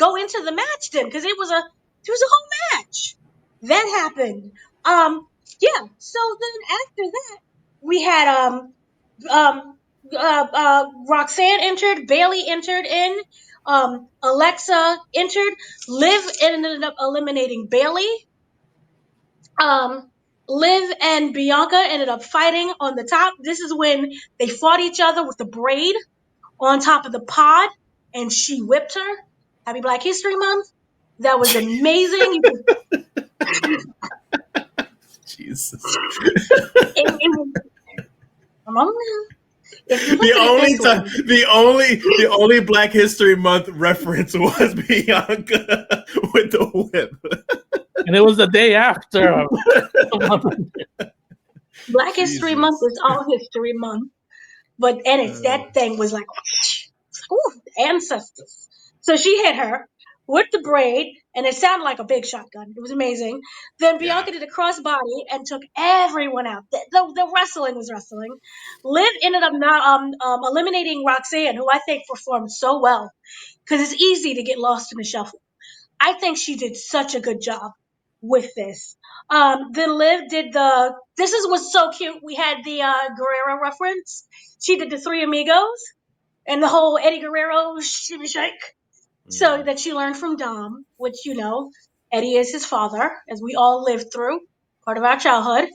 go into the match then, because it was a whole match that happened. Yeah. So then after that, we had Roxanne entered, Bayley entered in, Alexa entered, Liv ended up eliminating Bayley. Liv and Bianca ended up fighting on the top. This is when they fought each other with the braid on top of the pod, and she whipped her. Happy Black History Month. That was amazing. Jesus. If you look at this one, the only Black History Month reference was Bianca with the whip, and it was the day after. Black History Month is all History Month, and it's that thing was like, ooh, ancestors. So she hit her with the braid, and it sounded like a big shotgun. It was amazing. Then Bianca did a crossbody and took everyone out. The wrestling was wrestling. Liv ended up eliminating Roxanne, who I think performed so well, because it's easy to get lost in the shuffle. I think she did such a good job with this. Then Liv did was so cute. We had the Guerrero reference. She did the Three Amigos and the whole Eddie Guerrero shimmy shake. So that she learned from Dom, which, Eddie is his father, as we all lived through, part of our childhood.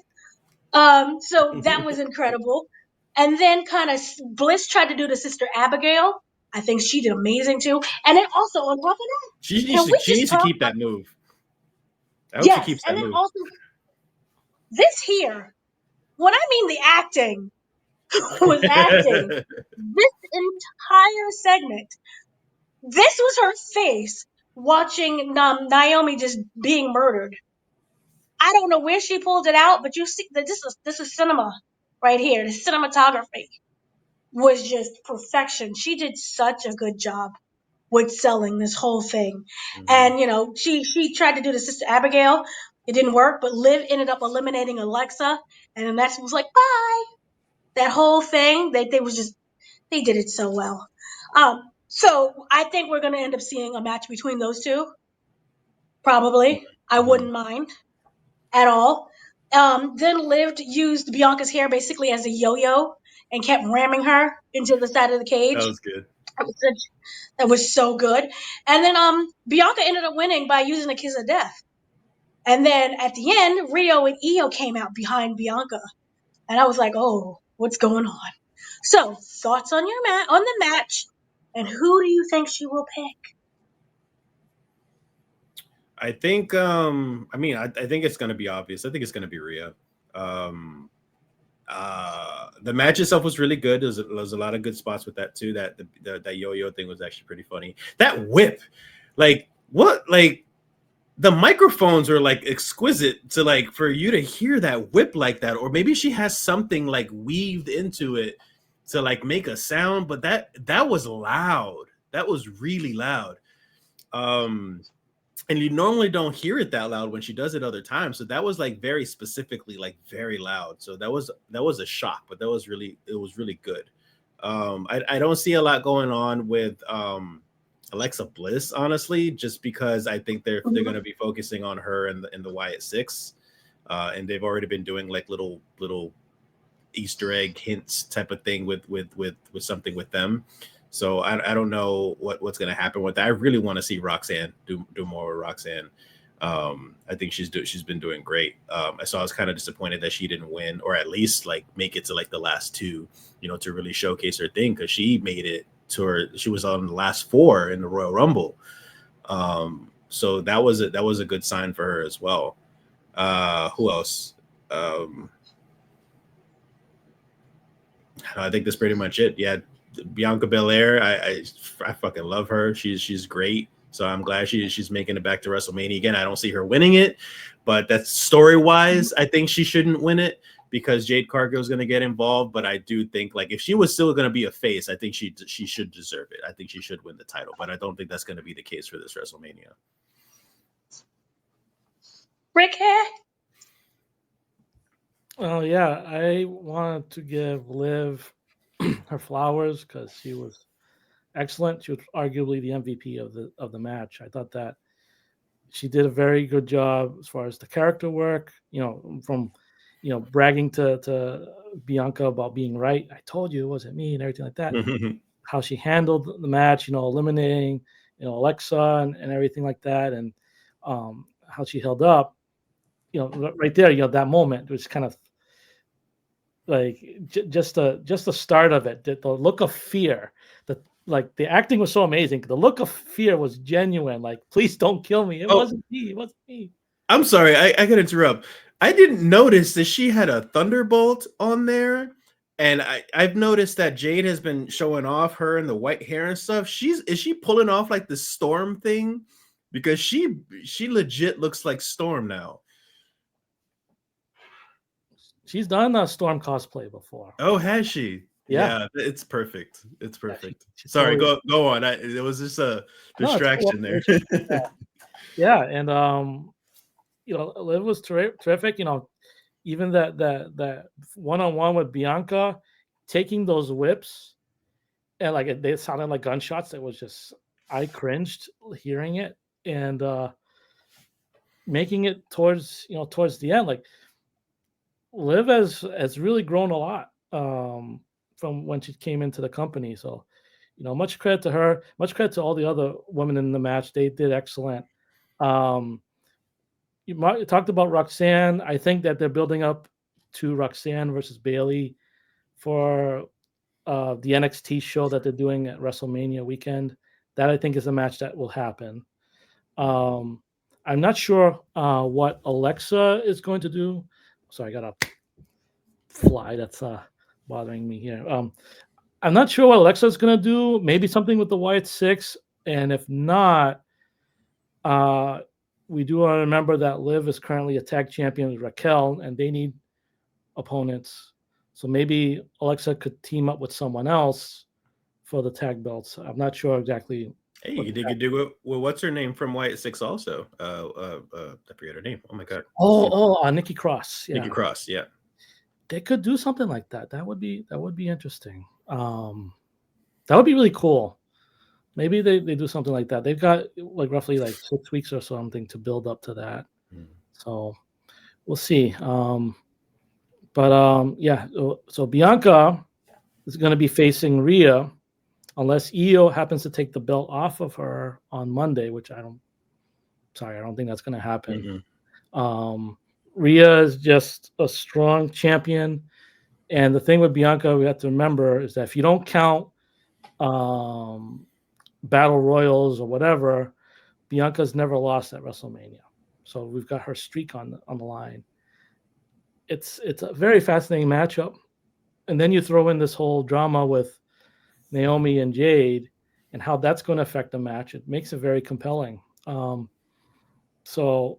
So that was incredible. And then kind of Bliss tried to do the Sister Abigail. I think she did amazing too. And then also on top of that, she needs to keep that move. I hope she keeps that move. Also, this here, when I mean the acting was acting, this entire segment, this was her face watching Naomi just being murdered. I don't know where she pulled it out, but you see that this is cinema right here. The cinematography was just perfection. She did such a good job with selling this whole thing. Mm-hmm. And, she tried to do the Sister Abigail. It didn't work, but Liv ended up eliminating Alexa. And then that was like, bye. That whole thing, they did it so well. So I think we're going to end up seeing a match between those two. Probably. Mm-hmm. I wouldn't mind at all. Then Liv used Bianca's hair basically as a yo-yo and kept ramming her into the side of the cage. That was good. That was so good. And then Bianca ended up winning by using a kiss of death. And then at the end, Rio and Io came out behind Bianca. And I was like, oh, what's going on? So, thoughts on on the match, and who do you think she will pick? I think I think it's going to be obvious. I think it's going to be Rhea. The match itself was really good. There was a lot of good spots with that too. That that yo-yo thing was actually pretty funny. That whip, the microphones were like exquisite to for you to hear that whip like that, or maybe she has something weaved into it to make a sound. But that was loud. That was really loud. And you normally don't hear it that loud when she does it other times. So that was very specifically very loud. So that was a shock, but it was really good. I don't see a lot going on with Alexa Bliss, honestly, just because I think they're going to be focusing on her in the Wyatt Six, and they've already been doing little Easter egg hints type of thing with something with them. So I don't know what's going to happen with that. I really want to see Roxanne do more with Roxanne. I think she's been doing great. So I was kind of disappointed that she didn't win, or at least make it to the last two, to really showcase her thing, because she made it to her. She was on the last four in the Royal Rumble. So that was a good sign for her as well. Who else? I think that's pretty much it. Yeah. Bianca Belair, I fucking love her. She's great. So I'm glad she's making it back to WrestleMania again. I don't see her winning it, but that's story-wise, I think she shouldn't win it because Jade Cargill is going to get involved. But I do think if she was still going to be a face, I think she should deserve it. I think she should win the title, but I don't think that's going to be the case for this WrestleMania. Rick? Oh yeah, I wanted to give Liv her flowers because she was excellent. She was arguably the MVP of the match. I thought that she did a very good job as far as the character work. From bragging to Bianca about being right. I told you it wasn't me and everything like that. How she handled the match, eliminating Alexa and everything like that, and how she held up. Right there, that moment was kind of like just the start of it. The look of fear, the acting was so amazing. The look of fear was genuine. Like, please don't kill me. It wasn't me. It wasn't me. I'm sorry, I gotta interrupt. I didn't notice that she had a thunderbolt on there, and I've noticed that Jade has been showing off her and the white hair and stuff. Is she pulling off like the Storm thing? Because she legit looks like Storm now. She's done a Storm cosplay before. Oh, has she? Yeah, it's perfect. It's perfect. She Sorry, totally... go on. It was just a distraction there. Yeah, and Liv was terrific. Even that one-on-one with Bianca, taking those whips, and like they sounded like gunshots. It was just, I cringed hearing it, and making it towards the end. Like, Liv has really grown a lot from when she came into the company. So, much credit to her. Much credit to all the other women in the match. They did excellent. You talked about Roxanne. I think that they're building up to Roxanne versus Bayley for the NXT show that they're doing at WrestleMania weekend. That, I think, is a match that will happen. I'm not sure what Alexa is going to do. Sorry, I got a fly that's bothering me here. I'm not sure what Alexa is going to do. Maybe something with the Wyatt Six. And if not, we do want to remember that Liv is currently a tag champion with Raquel, and they need opponents. So maybe Alexa could team up with someone else for the tag belts. I'm not sure exactly. Hey, you could do it. Well, what's her name from Wyatt Six also? I forget her name. Oh my god. Nikki Cross. Yeah. Nikki Cross. Yeah. They could do something like that. That would be interesting. That would be really cool. Maybe they do something like that. They've got like roughly 6 weeks or something to build up to that. So we'll see. Yeah. So Bianca is going to be facing Rhea, unless Io happens to take the belt off of her on Monday, which I don't think that's going to happen. Rhea is just a strong champion. And the thing with Bianca, we have to remember, is that if you don't count battle royals or whatever, Bianca's never lost at WrestleMania. So we've got her streak on the line. It's a very fascinating matchup. And then you throw in this whole drama with Naomi and Jade and how that's going to affect the match. It makes it very compelling. So,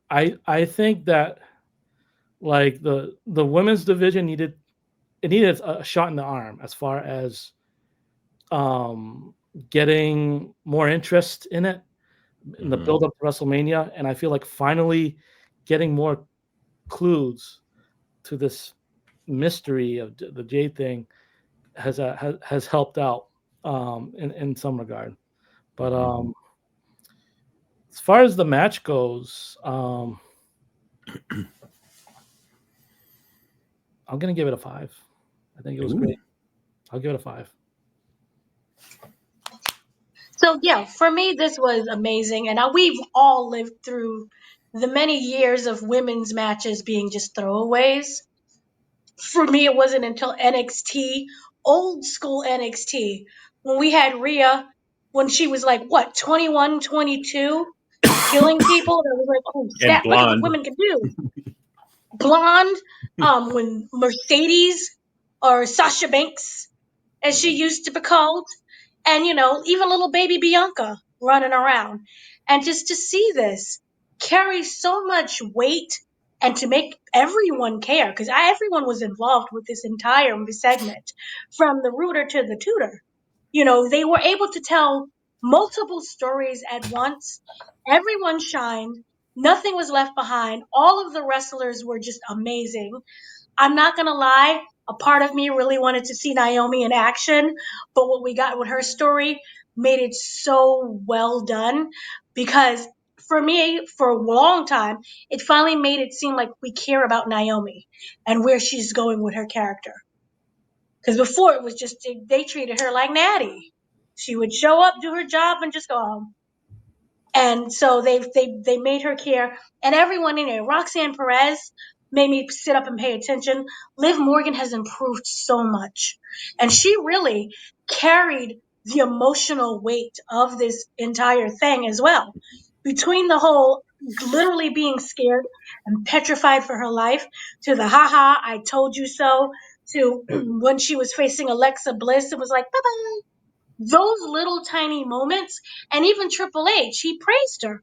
I think that like the women's division needed a shot in the arm as far as getting more interest in it in the build up to WrestleMania. And I feel like finally getting more clues to this mystery of the Jade thing has helped out in some regard. But as far as the match goes, I'm going to give it a 5. I think it was great. I'll give it a 5. So yeah, for me, this was amazing. And we've all lived through the many years of women's matches being just throwaways. For me, it wasn't until NXT, old school NXT, when we had Rhea, when she was like, 21, 22, killing people. That was like, oh, snap, look at what women can do. Blonde, when Mercedes or Sasha Banks, as she used to be called, and even little baby Bianca running around, and just to see this carry so much weight and to make everyone care, because everyone was involved with this entire segment, from the rooter to the tutor. They were able to tell multiple stories at once. Everyone shined. Nothing was left behind. All of the wrestlers were just amazing. I'm not going to lie. A part of me really wanted to see Naomi in action, but what we got with her story made it so well done because for me, for a long time, it finally made it seem like we care about Naomi and where she's going with her character. Because before it was just, they treated her like Natty. She would show up, do her job, and just go home. And so they made her care, and everyone in there. Roxanne Perez made me sit up and pay attention. Liv Morgan has improved so much, and she really carried the emotional weight of this entire thing as well. Between the whole literally being scared and petrified for her life, to the haha, I told you so, to when she was facing Alexa Bliss, it was like, bye bye. Those little tiny moments, and even Triple H, he praised her.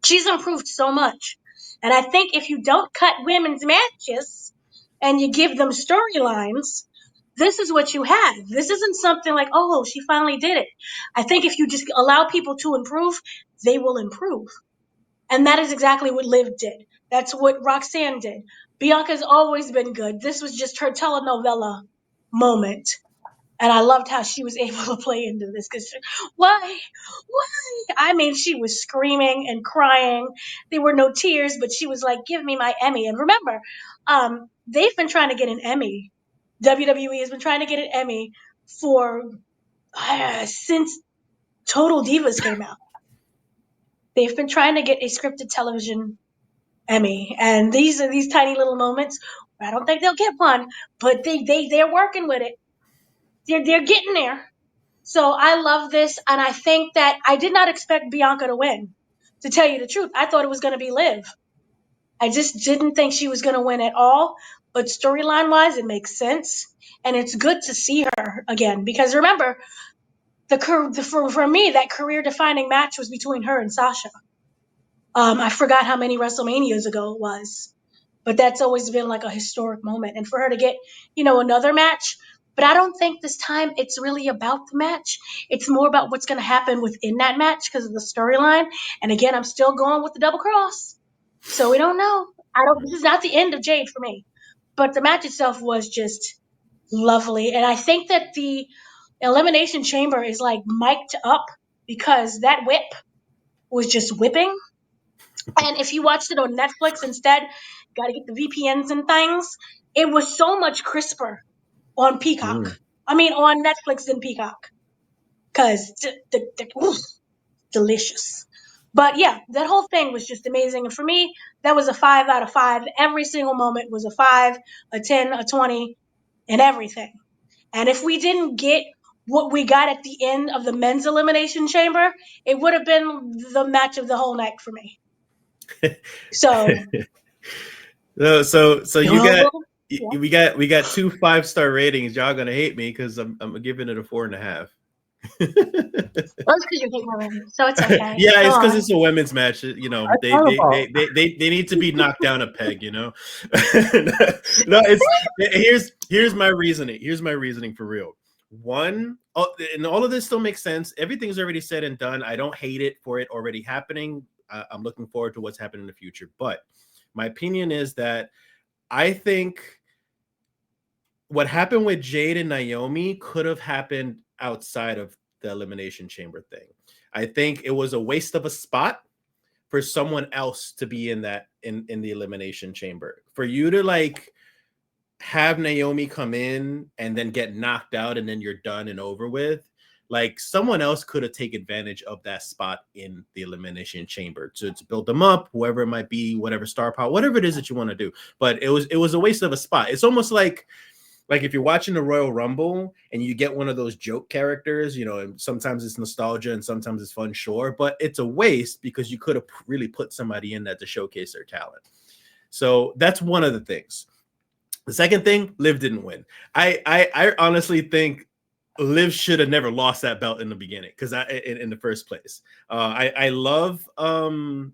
She's improved so much. And I think if you don't cut women's matches and you give them storylines, this is what you have. This isn't something like, oh, she finally did it. I think if you just allow people to improve, they will improve. And that is exactly what Liv did. That's what Roxanne did. Bianca's always been good. This was just her telenovela moment. And I loved how she was able to play into this because why? I mean, she was screaming and crying. There were no tears, but she was like, give me my Emmy. And remember, they've been trying to get an Emmy. WWE has been trying to get an Emmy for since Total Divas came out. They've been trying to get a scripted television Emmy. And these are these tiny little moments. I don't think they'll get one, but they're working with it. They're getting there. So I love this, and I think that I did not expect Bianca to win. To tell you the truth, I thought it was going to be Liv. I just didn't think she was going to win at all. But storyline wise, it makes sense, and it's good to see her again because remember, for me that career defining match was between her and Sasha. I forgot how many WrestleManias ago it was, but that's always been like a historic moment. And for her to get, another match, but I don't think this time it's really about the match. It's more about what's going to happen within that match because of the storyline. And again, I'm still going with the double cross. So we don't know. This is not the end of Jade for me, but the match itself was just lovely. And I think that the Elimination Chamber is like mic'd up because that whip was just whipping. And if you watched it on Netflix instead, got to get the VPNs and things. It was so much crisper on Peacock. I mean, on Netflix than Peacock. Because delicious. But yeah, that whole thing was just amazing. And for me, that was a 5 out of 5. Every single moment was a 5, a 10, a 20, and everything. And if we didn't get what we got at the end of the men's Elimination Chamber, it would have been the match of the whole night for me. So we got 2 5-star ratings. Y'all gonna hate me because I'm giving it a 4.5. Well, it's because you hate women, so it's okay. Yeah, it's because it's a women's match. They need to be knocked down a peg. No, here's my reasoning. Here's my reasoning for real. One, and all of this still makes sense. Everything's already said and done. I don't hate it for it already happening. I'm looking forward to what's happening in the future. But my opinion is that I think what happened with Jade and Naomi could have happened outside of the Elimination Chamber thing. I think it was a waste of a spot for someone else to be in that in the Elimination Chamber. For you to have Naomi come in and then get knocked out and then you're done and over with. Someone else could have taken advantage of that spot in the Elimination Chamber to build them up, whoever it might be, whatever star power, whatever it is that you want to do. But it was a waste of a spot. It's almost like if you're watching the Royal Rumble and you get one of those joke characters, and sometimes it's nostalgia and sometimes it's fun, sure, but it's a waste because you could have really put somebody in that to showcase their talent. So that's one of the things. The second thing, Liv didn't win. I honestly think Liv should have never lost that belt in the beginning because in the first place. I love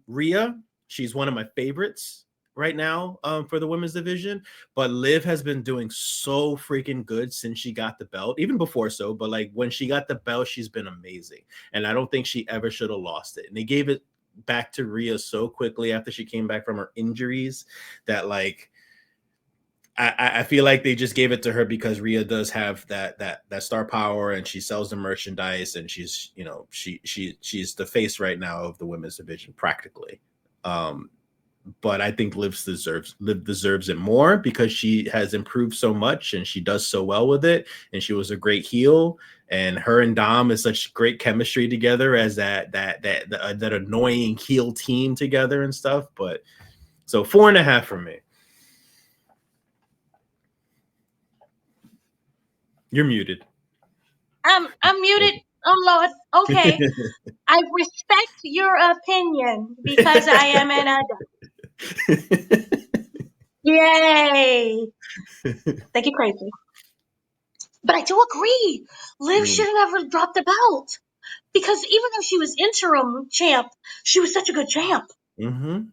Rhea. She's one of my favorites right now for the women's division, but Liv has been doing so freaking good since she got the belt, even before so, but when she got the belt, she's been amazing. And I don't think she ever should have lost it. And they gave it back to Rhea so quickly after she came back from her injuries that I feel like they just gave it to her because Rhea does have that star power, and she sells the merchandise, and she's she's the face right now of the women's division practically. But I think Liv deserves it more because she has improved so much and she does so well with it, and she was a great heel. And her and Dom is such great chemistry together as that annoying heel team together and stuff. But so 4.5 for me. You're muted. I'm muted. Oh Lord. Okay. I respect your opinion because I am an adult. Yay. Thank you, crazy. But I do agree. Liv should have never dropped the belt. Because even though she was interim champ, she was such a good champ. Mm-hmm. And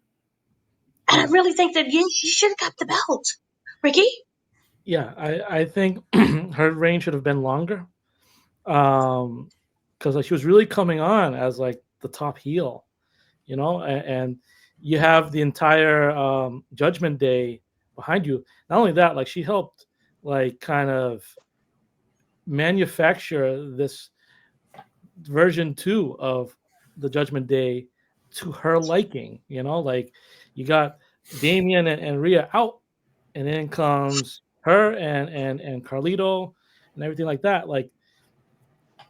I really think that she should have got the belt. Ricky? Yeah, I think her reign should have been longer. Because like she was really coming on as like the top heel, you know, and you have the entire Judgment Day behind you. Not only that, like she helped like kind of manufacture this version 2 of the Judgment Day to her liking, you know, like you got Damian and Rhea out, and then comes her and Carlito and everything like that, like,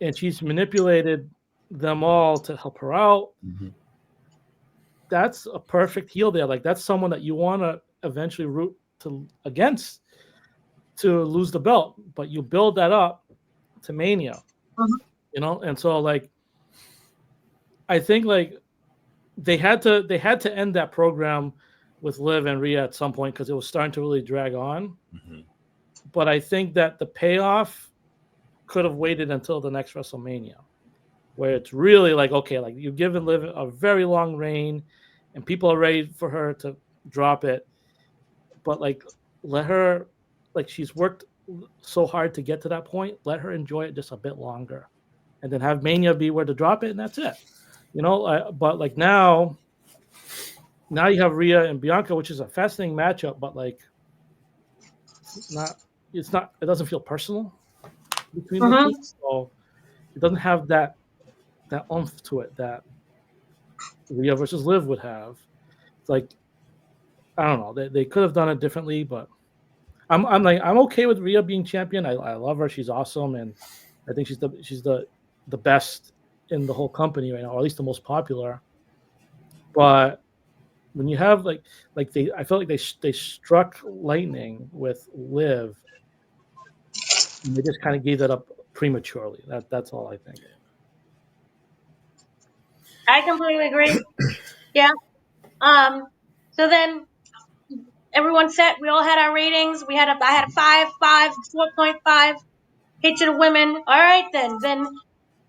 and she's manipulated them all to help her out. Mm-hmm. That's a perfect heel there. Like that's someone that you want to eventually root against to lose the belt, but you build that up to Mania, you know. And so like, I think like they had to end that program with Liv and Rhea at some point because it was starting to really drag on. Mm-hmm. But I think that the payoff could have waited until the next WrestleMania, where it's really like, okay, like you've given Liv a very long reign and people are ready for her to drop it. But like, let her, like she's worked so hard to get to that point, let her enjoy it just a bit longer. And then have Mania be where to drop it, and that's it. You know, but like now you have Rhea and Bianca, which is a fascinating matchup, but like it doesn't feel personal between the two. So it doesn't have that oomph to it that Rhea versus Liv would have. It's like, I don't know, they could have done it differently, but I'm okay with Rhea being champion. I love her. She's awesome, and I think she's the best in the whole company right now, or at least the most popular. But when you have like I feel like they struck lightning with Liv, and they just kind of gave that up prematurely. That's all I think. I completely agree. Yeah. So then everyone set. We all had our ratings. I had a 5, 4.5. Hit to the women. All right then. Then